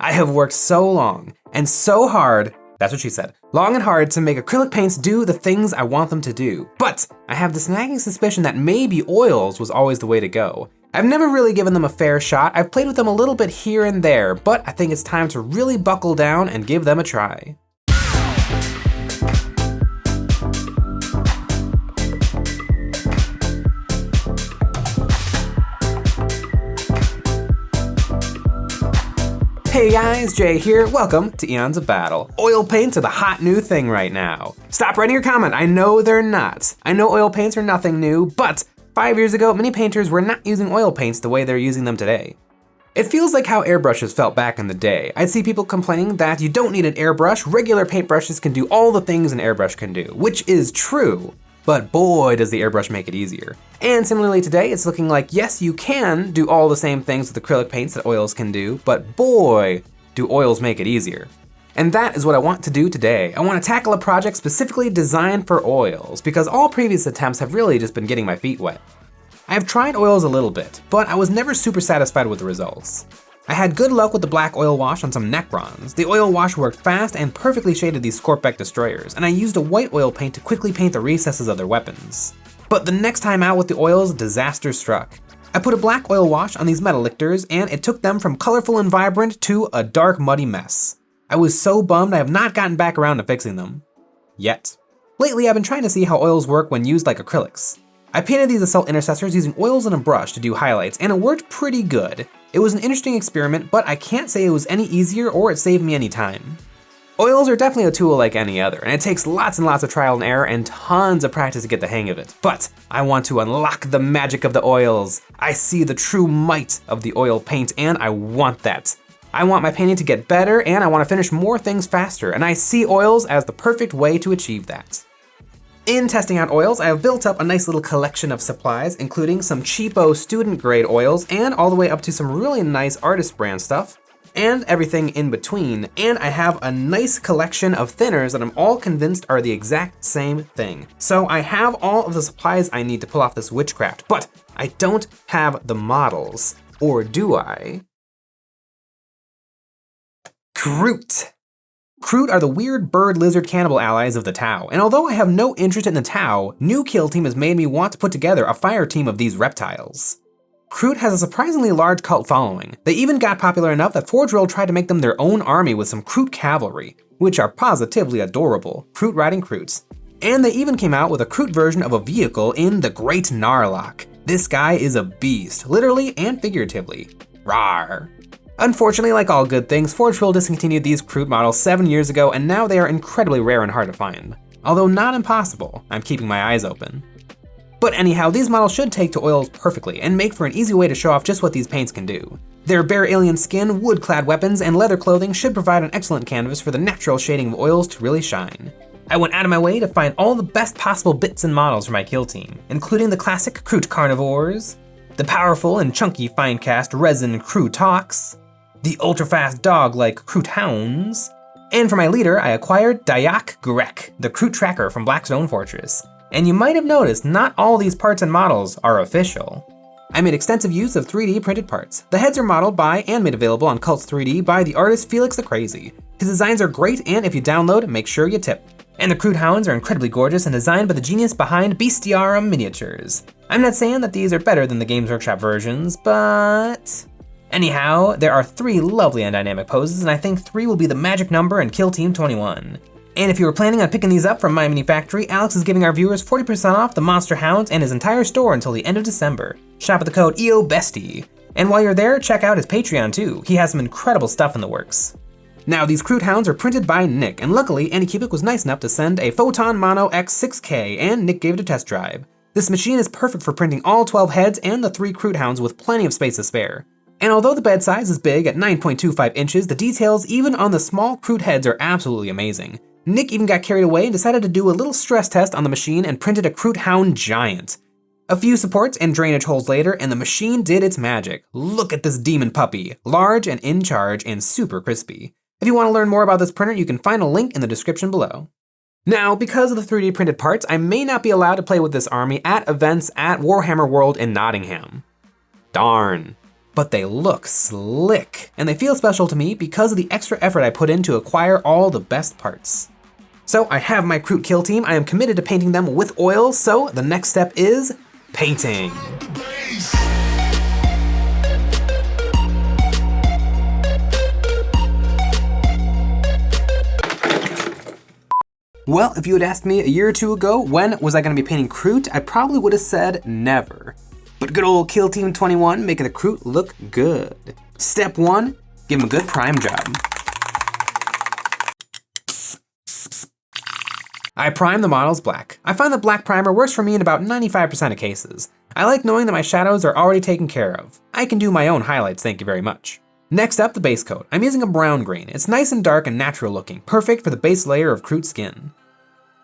I have worked so long and so hard, that's what she said, long and hard to make acrylic paints do the things I want them to do. But I have this nagging suspicion that maybe oils was always the way to go. I've never really given them a fair shot. I've played with them a little bit here and there, but I think it's time to really buckle down and give them a try. Hey guys, Jay here. Welcome to Eons of Battle. Oil paints are the hot new thing right now. Stop writing your comment, I know they're not. I know oil paints are nothing new, but 5 years ago, many painters were not using oil paints the way they're using them today. It feels like how airbrushes felt back in the day. I'd see people complaining that you don't need an airbrush, regular paintbrushes can do all the things an airbrush can do, which is true. But boy, does the airbrush make it easier. And similarly today, it's looking like, yes, you can do all the same things with acrylic paints that oils can do, but boy, do oils make it easier. And that is what I want to do today. I want to tackle a project specifically designed for oils, because all previous attempts have really just been getting my feet wet. I have tried oils a little bit, but I was never super satisfied with the results. I had good luck with the black oil wash on some Necrons. The oil wash worked fast and perfectly shaded these Scorpec destroyers, and I used a white oil paint to quickly paint the recesses of their weapons. But the next time out with the oils, disaster struck. I put a black oil wash on these metal lictors, and it took them from colorful and vibrant to a dark, muddy mess. I was so bummed I have not gotten back around to fixing them. Yet. Lately, I've been trying to see how oils work when used like acrylics. I painted these assault intercessors using oils and a brush to do highlights, and it worked pretty good. It was an interesting experiment, but I can't say it was any easier or it saved me any time. Oils are definitely a tool like any other, and it takes lots and lots of trial and error and tons of practice to get the hang of it. But I want to unlock the magic of the oils. I see the true might of the oil paint, and I want that. I want my painting to get better, and I want to finish more things faster, and I see oils as the perfect way to achieve that. In testing out oils, I have built up a nice little collection of supplies, including some cheapo student grade oils and all the way up to some really nice artist brand stuff, and everything in between. And I have a nice collection of thinners that I'm all convinced are the exact same thing. So I have all of the supplies I need to pull off this witchcraft, but I don't have the models. Or do I? Kroot. Kroot are the weird bird lizard cannibal allies of the Tau, and although I have no interest in the Tau, New Kill Team has made me want to put together a fire team of these reptiles. Kroot has a surprisingly large cult following. They even got popular enough that Forge World tried to make them their own army with some Kroot cavalry, which are positively adorable, Kroot riding Kroots. And they even came out with a Kroot version of a vehicle in the Great Narlock. This guy is a beast, literally and figuratively. Rawr. Unfortunately, like all good things, Forge World discontinued these Kroot models 7 years ago, and now they are incredibly rare and hard to find. Although not impossible, I'm keeping my eyes open. But anyhow, these models should take to oils perfectly, and make for an easy way to show off just what these paints can do. Their bare alien skin, wood-clad weapons, and leather clothing should provide an excellent canvas for the natural shading of oils to really shine. I went out of my way to find all the best possible bits and models for my kill team, including the classic Kroot carnivores, the powerful and chunky fine-cast resin Krootox, the ultra-fast dog-like Kroot hounds, and for my leader, I acquired Dayak Gurek, the Kroot tracker from Blackstone Fortress. And you might have noticed not all these parts and models are official. I made extensive use of 3D printed parts. The heads are modeled by and made available on Cults 3D by the artist FELIXTHECRAZY. His designs are great, and if you download, make sure you tip. And the Kroot hounds are incredibly gorgeous and designed by the genius behind Bestiarum Miniatures. I'm not saying that these are better than the Games Workshop versions, but... Anyhow, there are 3 lovely and dynamic poses, and I think 3 will be the magic number in Kill Team 21. And if you were planning on picking these up from MyMiniFactory, Alex is giving our viewers 40% off the Monster Hounds and his entire store until the end of December. Shop with the code EOBESTI. And while you're there, check out his Patreon too. He has some incredible stuff in the works. Now, these Kroot hounds are printed by Nick, and luckily, Anycubic was nice enough to send a Photon Mono X6K, and Nick gave it a test drive. This machine is perfect for printing all 12 heads and the 3 Kroot hounds with plenty of space to spare. And although the bed size is big at 9.25 inches, the details even on the small Kroot heads are absolutely amazing. Nick even got carried away and decided to do a little stress test on the machine and printed a Kroot hound giant. A few supports and drainage holes later, and the machine did its magic. Look at this demon puppy, large and in charge and super crispy. If you want to learn more about this printer, you can find a link in the description below. Now, because of the 3D printed parts, I may not be allowed to play with this army at events at Warhammer World in Nottingham. Darn. but they look slick, and they feel special to me because of the extra effort I put in to acquire all the best parts. So I have my Kroot kill team. I am committed to painting them with oil, so the next step is painting. Well, if you had asked me a year or two ago when was I going to be painting Kroot, I probably would have said never. But good old Kill Team 21 making the Kroot look good. Step 1, give him a good prime job. I prime the models black. I find that black primer works for me in about 95% of cases. I like knowing that my shadows are already taken care of. I can do my own highlights, thank you very much. Next up, the base coat. I'm using a brown green. It's nice and dark and natural looking, perfect for the base layer of Kroot skin.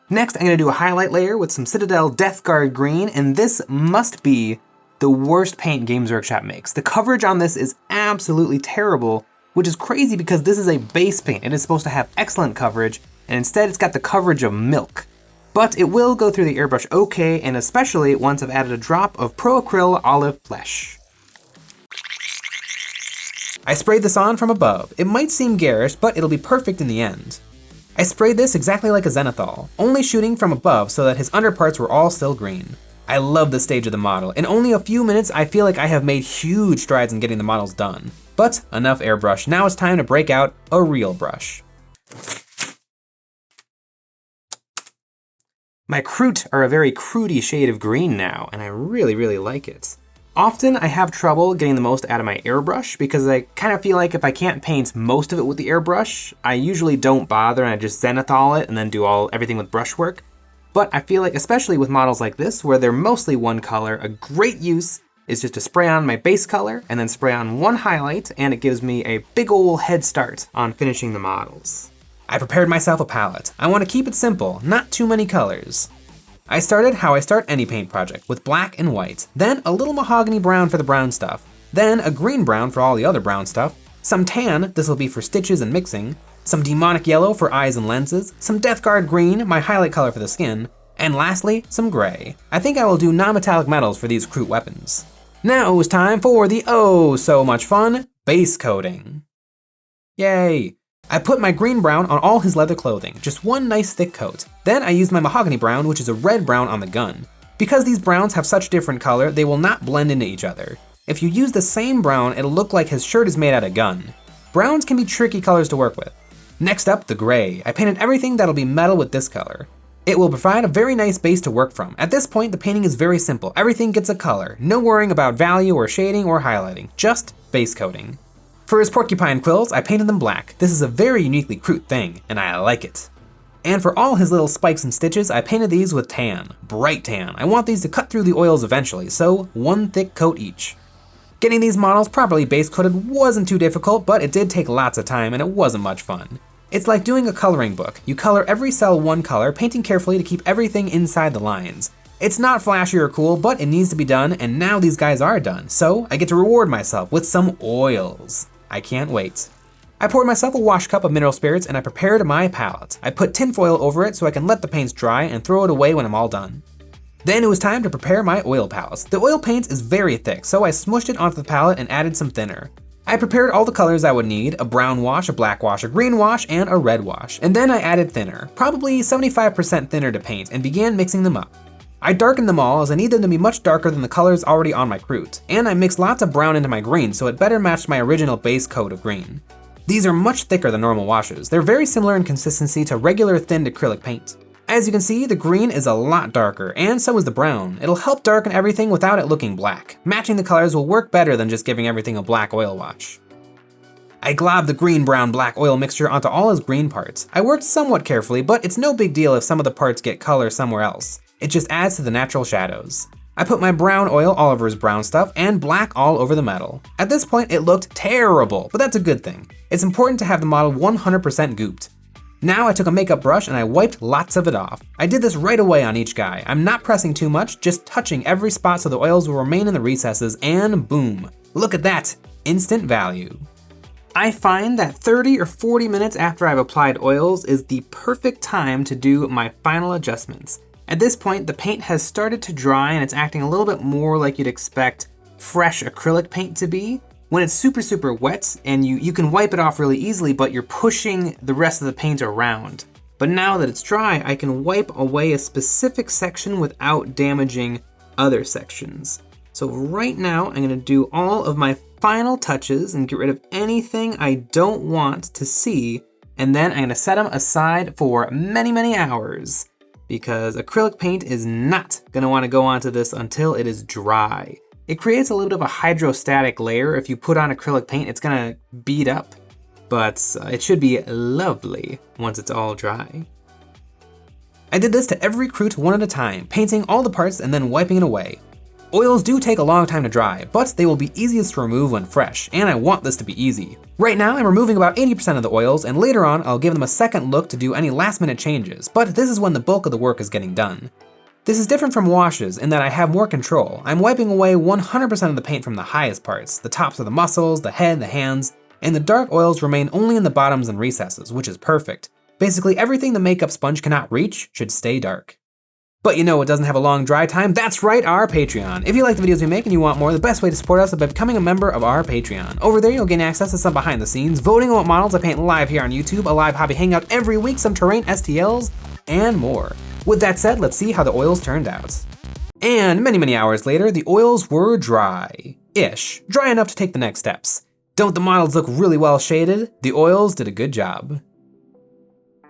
Next, I'm gonna do a highlight layer with some Citadel Death Guard green, and this must be the worst paint Games Workshop makes. The coverage on this is absolutely terrible, which is crazy because this is a base paint. It is supposed to have excellent coverage, and instead it's got the coverage of milk. But it will go through the airbrush okay, and especially once I've added a drop of Pro Acryl Olive Flesh. I sprayed this on from above. It might seem garish, but it'll be perfect in the end. I sprayed this exactly like a Zenithal, only shooting from above so that his underparts were all still green. I love this stage of the model. In only a few minutes, I feel like I have made huge strides in getting the models done. But enough airbrush, now it's time to break out a real brush. My Kroot are a very Krooty shade of green now, and I really like it. Often I have trouble getting the most out of my airbrush because I kind of feel like if I can't paint most of it with the airbrush, I usually don't bother and I just zenithal it and then do everything with brushwork. But I feel like, especially with models like this, where they're mostly one color, a great use is just to spray on my base color and then spray on one highlight, and it gives me a big ol' head start on finishing the models. I prepared myself a palette. I want to keep it simple, not too many colors. I started how I start any paint project, with black and white, then a little mahogany brown for the brown stuff, then a green brown for all the other brown stuff, some tan, this will be for stitches and mixing, some demonic yellow for eyes and lenses, some Death Guard green, my highlight color for the skin, and lastly, some gray. I think I will do non-metallic metals for these Kroot weapons. Now it was time for the oh so much fun base coating. Yay! I put my green brown on all his leather clothing, just one nice thick coat. Then I used my mahogany brown, which is a red brown on the gun. Because these browns have such different color, they will not blend into each other. If you use the same brown, it'll look like his shirt is made out of gun. Browns can be tricky colors to work with. Next up, the gray. I painted everything that'll be metal with this color. It will provide a very nice base to work from. At this point, the painting is very simple. Everything gets a color. No worrying about value or shading or highlighting, just base coating. For his porcupine quills, I painted them black. This is a very uniquely Kroot thing, and I like it. And for all his little spikes and stitches, I painted these with tan, bright tan. I want these to cut through the oils eventually, so one thick coat each. Getting these models properly base coated wasn't too difficult, but it did take lots of time and it wasn't much fun. It's like doing a coloring book. You color every cell one color, painting carefully to keep everything inside the lines. It's not flashy or cool, but it needs to be done, and now these guys are done, so I get to reward myself with some oils. I can't wait. I poured myself a wash cup of mineral spirits and I prepared my palette. I put tinfoil over it so I can let the paints dry and throw it away when I'm all done. Then it was time to prepare my oil palettes. The oil paint is very thick, so I smushed it onto the palette and added some thinner. I prepared all the colors I would need, a brown wash, a black wash, a green wash, and a red wash. And then I added thinner, probably 75% thinner to paint, and began mixing them up. I darkened them all as I need them to be much darker than the colors already on my Kroot, and I mixed lots of brown into my green so it better matched my original base coat of green. These are much thicker than normal washes. They're very similar in consistency to regular thinned acrylic paint. As you can see, the green is a lot darker, and so is the brown. It'll help darken everything without it looking black. Matching the colors will work better than just giving everything a black oil wash. I globbed the green, brown, black oil mixture onto all his green parts. I worked somewhat carefully, but it's no big deal if some of the parts get color somewhere else. It just adds to the natural shadows. I put my brown oil all over his brown stuff and black all over the metal. At this point, it looked terrible, but that's a good thing. It's important to have the model 100% gooped. Now I took a makeup brush and I wiped lots of it off. I did this right away on each guy. I'm not pressing too much, just touching every spot so the oils will remain in the recesses, and boom. Look at that, instant value. I find that 30 or 40 minutes after I've applied oils is the perfect time to do my final adjustments. At this point, the paint has started to dry and it's acting a little bit more like you'd expect fresh acrylic paint to be. when it's super wet and you can wipe it off really easily, but you're pushing the rest of the paint around. But now that it's dry, I can wipe away a specific section without damaging other sections. So right now, I'm gonna do all of my final touches and get rid of anything I don't want to see, and then I'm gonna set them aside for many hours, because acrylic paint is not gonna wanna go onto this until it is dry. It creates a little bit of a hydrostatic layer. If you put on acrylic paint, it's gonna bead up, but it should be lovely once it's all dry. I did this to every Kroot one at a time, painting all the parts and then wiping it away. Oils do take a long time to dry, but they will be easiest to remove when fresh, and I want this to be easy. Right now, I'm removing about 80% of the oils, and later on, I'll give them a second look to do any last-minute changes, but this is when the bulk of the work is getting done. This is different from washes in that I have more control. I'm wiping away 100% of the paint from the highest parts, the tops of the muscles, the head, the hands, and the dark oils remain only in the bottoms and recesses, which is perfect. Basically, everything the makeup sponge cannot reach should stay dark. But you know what doesn't have a long dry time? That's right, our Patreon. If you like the videos we make and you want more, the best way to support us is by becoming a member of our Patreon. Over there, you'll gain access to some behind the scenes, voting on what models I paint live here on YouTube, a live hobby hangout every week, some terrain STLs, and more. With that said, let's see how the oils turned out. And many hours later, the oils were dry-ish, dry enough to take the next steps. Don't the models look really well shaded? The oils did a good job.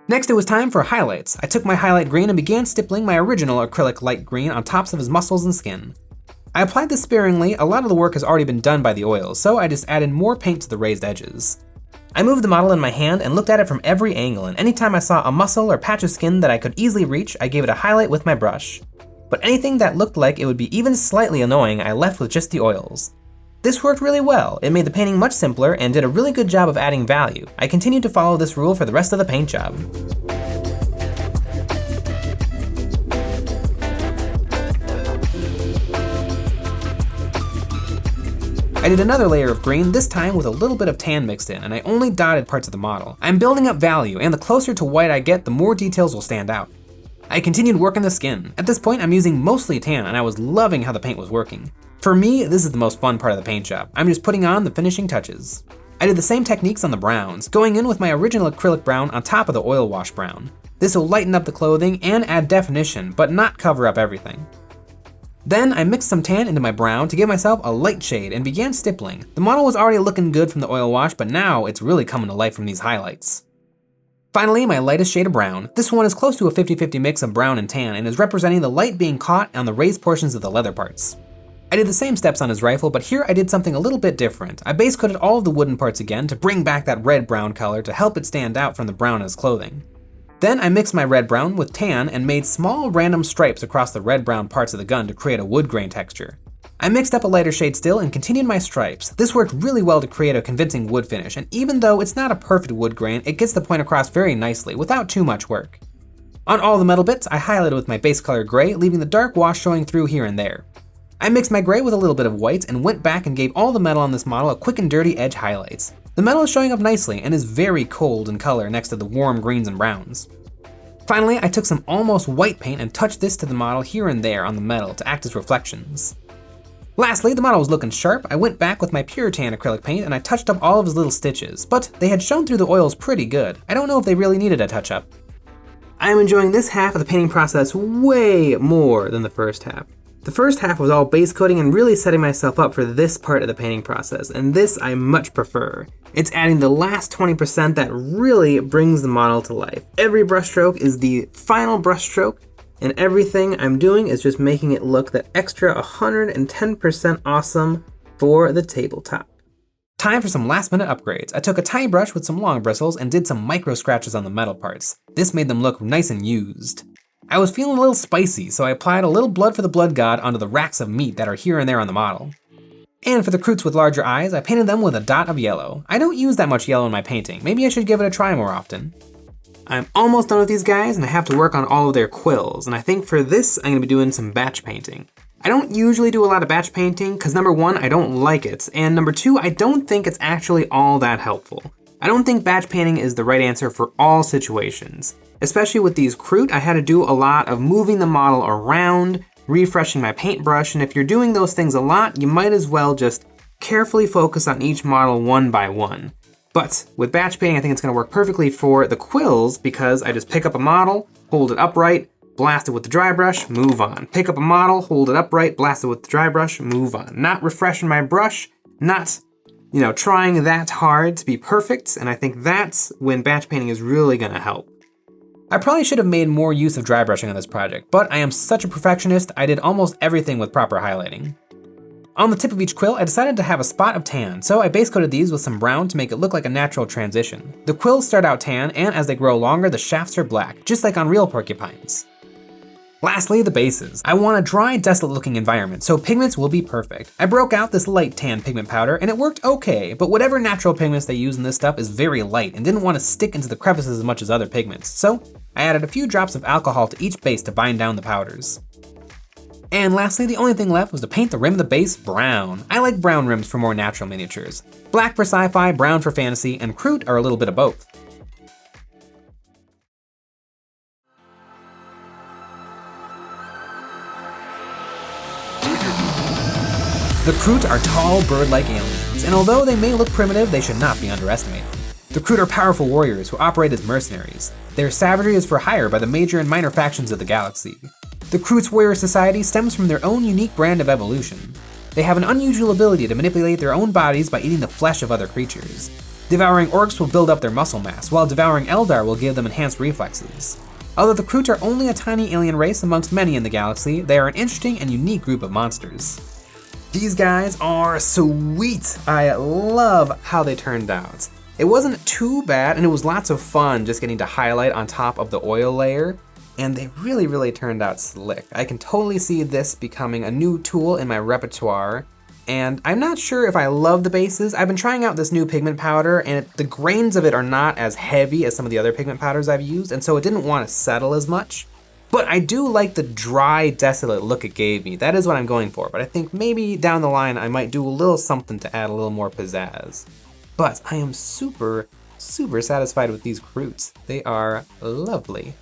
Next, it was time for highlights. I took my highlight green and began stippling my original acrylic light green on tops of his muscles and skin. I applied this sparingly. A lot of the work has already been done by the oils, so I just added more paint to the raised edges. I moved the model in my hand and looked at it from every angle, and anytime I saw a muscle or patch of skin that I could easily reach, I gave it a highlight with my brush. But anything that looked like it would be even slightly annoying, I left with just the oils. This worked really well. It made the painting much simpler and did a really good job of adding value. I continued to follow this rule for the rest of the paint job. I did another layer of green, this time with a little bit of tan mixed in, and I only dotted parts of the model. I'm building up value, and the closer to white I get, the more details will stand out. I continued working the skin. At this point, I'm using mostly tan, and I was loving how the paint was working. For me, this is the most fun part of the paint job. I'm just putting on the finishing touches. I did the same techniques on the browns, going in with my original acrylic brown on top of the oil wash brown. This will lighten up the clothing and add definition, but not cover up everything. Then I mixed some tan into my brown to give myself a light shade and began stippling. The model was already looking good from the oil wash, but now it's really coming to life from these highlights. Finally, my lightest shade of brown. This one is close to a 50-50 mix of brown and tan and is representing the light being caught on the raised portions of the leather parts. I did the same steps on his rifle, but here I did something a little bit different. I base coated all of the wooden parts again to bring back that red-brown color to help it stand out from the brown in his clothing. Then I mixed my red-brown with tan and made small random stripes across the red-brown parts of the gun to create a wood grain texture. I mixed up a lighter shade still and continued my stripes. This worked really well to create a convincing wood finish, and even though it's not a perfect wood grain, it gets the point across very nicely without too much work. On all the metal bits, I highlighted with my base color gray, leaving the dark wash showing through here and there. I mixed my gray with a little bit of white and went back and gave all the metal on this model a quick and dirty edge highlights. The metal is showing up nicely and is very cold in color next to the warm greens and browns. Finally, I took some almost white paint and touched this to the model here and there on the metal to act as reflections. Lastly, the model was looking sharp. I went back with my pure tan acrylic paint and I touched up all of his little stitches, but they had shown through the oils pretty good. I don't know if they really needed a touch up. I am enjoying this half of the painting process way more than the first half. The first half was all base coating and really setting myself up for this part of the painting process, and this I much prefer. It's adding the last 20% that really brings the model to life. Every brushstroke is the final brushstroke, and everything I'm doing is just making it look that extra 110% awesome for the tabletop. Time for some last minute upgrades. I took a tiny brush with some long bristles and did some micro scratches on the metal parts. This made them look nice and used. I was feeling a little spicy, so I applied a little blood for the blood god onto the racks of meat that are here and there on the model. And for the Kroots with larger eyes, I painted them with a dot of yellow. I don't use that much yellow in my painting. Maybe I should give it a try more often. I'm almost done with these guys and I have to work on all of their quills, and I think for this I'm gonna be doing some batch painting. I don't usually do a lot of batch painting because number one, I don't like it, and number two, I don't think it's actually all that helpful. I don't think batch painting is the right answer for all situations. Especially with these Kroot, I had to do a lot of moving the model around, refreshing my paintbrush, and if you're doing those things a lot, you might as well just carefully focus on each model one by one. But with batch painting, I think it's gonna work perfectly for the quills because I just pick up a model, hold it upright, blast it with the dry brush, move on. Pick up a model, hold it upright, blast it with the dry brush, move on. Not refreshing my brush, not, trying that hard to be perfect, and I think that's when batch painting is really gonna help. I probably should have made more use of dry brushing on this project, but I am such a perfectionist, I did almost everything with proper highlighting. On the tip of each quill, I decided to have a spot of tan, so I base coated these with some brown to make it look like a natural transition. The quills start out tan, and as they grow longer, the shafts are black, just like on real porcupines. Lastly, the bases. I want a dry, desolate looking environment, so pigments will be perfect. I broke out this light tan pigment powder, and it worked okay, but whatever natural pigments they use in this stuff is very light and didn't want to stick into the crevices as much as other pigments, so I added a few drops of alcohol to each base to bind down the powders. And lastly, the only thing left was to paint the rim of the base brown. I like brown rims for more natural miniatures. Black for sci-fi, brown for fantasy, and Crude are a little bit of both. The Kroot are tall, bird-like aliens, and although they may look primitive, they should not be underestimated. The Kroot are powerful warriors who operate as mercenaries. Their savagery is for hire by the major and minor factions of the galaxy. The Kroot's warrior society stems from their own unique brand of evolution. They have an unusual ability to manipulate their own bodies by eating the flesh of other creatures. Devouring orcs will build up their muscle mass, while devouring Eldar will give them enhanced reflexes. Although the Kroot are only a tiny alien race amongst many in the galaxy, they are an interesting and unique group of monsters. These guys are sweet. I love how they turned out. It wasn't too bad, and it was lots of fun just getting to highlight on top of the oil layer, and they really turned out slick. I can totally see this becoming a new tool in my repertoire, and I'm not sure if I love the bases. I've been trying out this new pigment powder, and the grains of it are not as heavy as some of the other pigment powders I've used, and so it didn't want to settle as much. But I do like the dry, desolate look it gave me. That is what I'm going for, but I think maybe down the line I might do a little something to add a little more pizzazz. But I am super satisfied with these Kroots. They are lovely.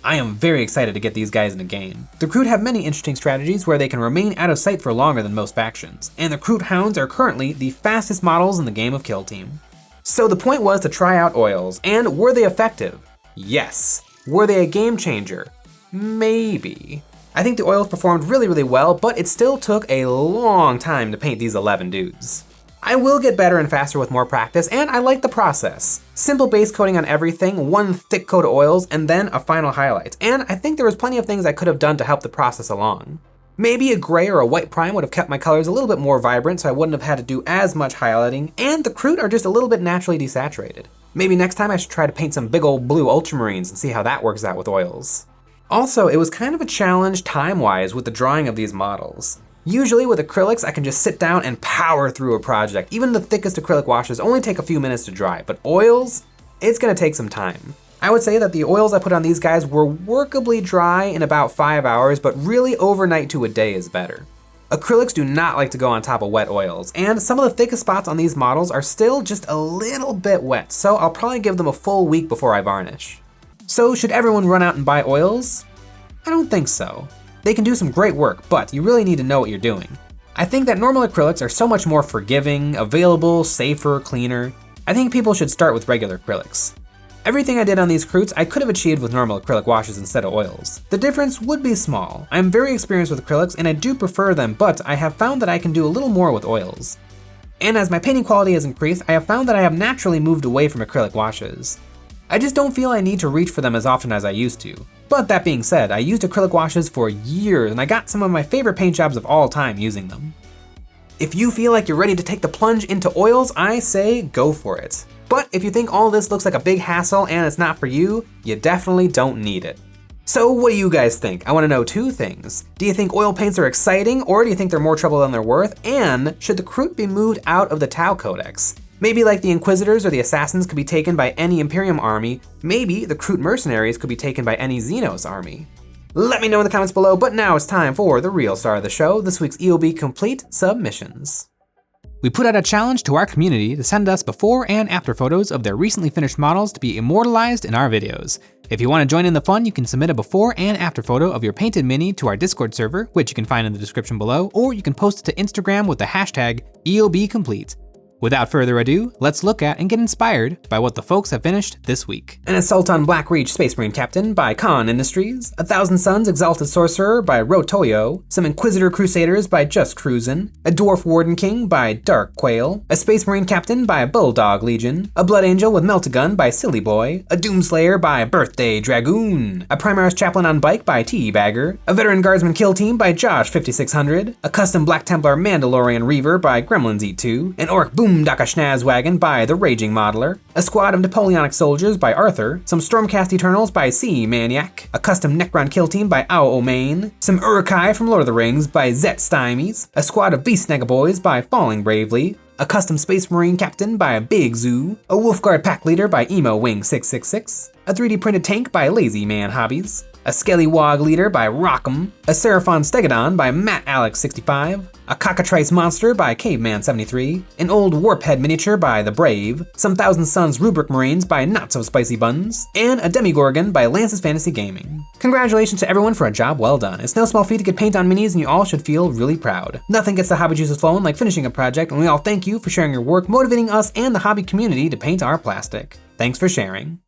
I am very excited to get these guys in a game. The Kroot have many interesting strategies where they can remain out of sight for longer than most factions, and the Kroot Hounds are currently the fastest models in the game of Kill Team. So the point was to try out oils, and were they effective? Yes. Were they a game changer? Maybe. I think the oils performed really well, but it still took a long time to paint these 11 dudes. I will get better and faster with more practice, and I like the process. Simple base coating on everything, one thick coat of oils, and then a final highlight. And I think there was plenty of things I could have done to help the process along. Maybe a gray or a white prime would have kept my colors a little bit more vibrant so I wouldn't have had to do as much highlighting, and the Kroot are just a little bit naturally desaturated. Maybe next time I should try to paint some big old blue ultramarines and see how that works out with oils. Also, it was kind of a challenge time-wise with the drawing of these models. Usually with acrylics, I can just sit down and power through a project. Even the thickest acrylic washes only take a few minutes to dry, but oils, it's gonna take some time. I would say that the oils I put on these guys were workably dry in about 5 hours, but really overnight to a day is better. Acrylics do not like to go on top of wet oils, and some of the thickest spots on these models are still just a little bit wet, so I'll probably give them a full week before I varnish. So should everyone run out and buy oils? I don't think so. They can do some great work, but you really need to know what you're doing. I think that normal acrylics are so much more forgiving, available, safer, cleaner. I think people should start with regular acrylics. Everything I did on these Kroots I could have achieved with normal acrylic washes instead of oils. The difference would be small. I'm very experienced with acrylics and I do prefer them, but I have found that I can do a little more with oils. And as my painting quality has increased, I have found that I have naturally moved away from acrylic washes. I just don't feel I need to reach for them as often as I used to. But that being said, I used acrylic washes for years and I got some of my favorite paint jobs of all time using them. If you feel like you're ready to take the plunge into oils, I say go for it. But if you think all this looks like a big hassle and it's not for you, you definitely don't need it. So what do you guys think? I wanna know two things. Do you think oil paints are exciting, or do you think they're more trouble than they're worth? And should the Kroot be moved out of the Tau Codex? Maybe like the Inquisitors or the Assassins could be taken by any Imperium army, maybe the Kroot mercenaries could be taken by any Xenos army. Let me know in the comments below, but now it's time for the real star of the show, this week's EOB Complete submissions. We put out a challenge to our community to send us before and after photos of their recently finished models to be immortalized in our videos. If you want to join in the fun, you can submit a before and after photo of your painted mini to our Discord server, which you can find in the description below, or you can post it to Instagram with the hashtag EOBComplete. Without further ado, let's look at and get inspired by what the folks have finished this week. An Assault on Black Reach Space Marine Captain by Khan Industries, 1,000 Suns Exalted Sorcerer by Rotoyo, some Inquisitor Crusaders by Just Cruizin, a Dwarf Warden King by Dark Quail, a Space Marine Captain by Bulldoglegion, a Blood Angel with Melt-A-Gun by Silly Boy, a Doomslayer by Birthday Dragoon, a Primaris Chaplain on Bike by Teabagger, a Veteran Guardsman Kill Team by Josh 5600, a Custom Black Templar Mandalorian Reaver by Gremlins Eat 2, an Orc Boondaka Schnazwagon by The Raging Modeler, a Squad of Napoleonic Soldiers by Arthur, some Stormcast Eternals by Sea Maniac, a Custom Necron Kill Team by Ao O'Main, some Uruk-hai from Lord of the Rings by Zet Stymies, a Squad of Beast Negaboys by Falling Bravely, a Custom Space Marine Captain by Big Zoo, a Wolfguard Pack Leader by Emo Wing 666, a 3D printed tank by Lazy Man Hobbies, a Skellywog Leader by Rockham, a Seraphon Stegodon by Matt Alex 65, a Cockatrice Monster by Caveman 73, an old Warphead miniature by The Brave, some Thousand Suns Rubric Marines by Not So Spicy Buns, and a Demigorgon by Lancesfantasygaming. Congratulations to everyone for a job well done. It's no small feat to get paint on minis, and you all should feel really proud. Nothing gets the hobby juices flowing like finishing a project, and we all thank you for sharing your work, motivating us and the hobby community to paint our plastic. Thanks for sharing.